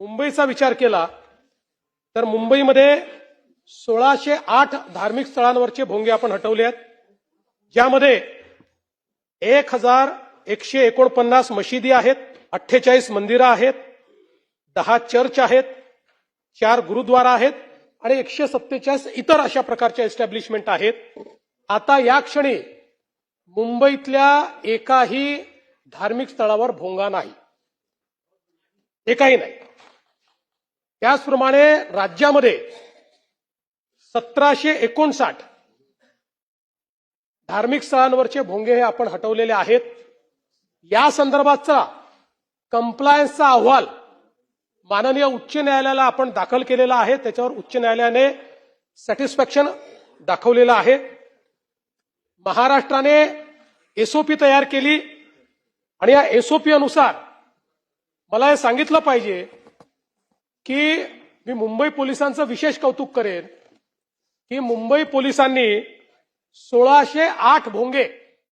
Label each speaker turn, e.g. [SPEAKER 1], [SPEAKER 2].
[SPEAKER 1] मुंबईचा विचार केला तर मुंबईमध्ये 1608 धार्मिक स्थळांवरचे भोंगे आपण हटवले आहेत, ज्यामध्ये 1149 मशिदी आहेत, 48 मंदिरं आहेत, 10 चर्च आहेत, 4 गुरुद्वारा आहेत आणि 147 इतर अशा प्रकारच्या एस्टॅब्लिशमेंट आहेत. आता या क्षणी मुंबईतल्या एकाही धार्मिक स्थळावर भोंगा नाही, एकाही नाही. त्याचप्रमाणे राज्यामध्ये 1759 धार्मिक स्थळांवरचे भोंगे हे आपण हटवलेले आहेत. या संदर्भातचा कंप्लायन्सचा अहवाल माननीय उच्च न्यायालयाला आपण दाखल केलेला आहे. त्याच्यावर उच्च न्यायालयाने सॅटिस्फॅक्शन दाखवलेलं आहे. महाराष्ट्राने एसओपी तयार केली आणि या एसओपी अनुसार मला हे सांगितलं पाहिजे की मी मुंबई पोलिसांचं विशेष कौतुक करेन की मुंबई पोलिसांनी 1608 भोंगे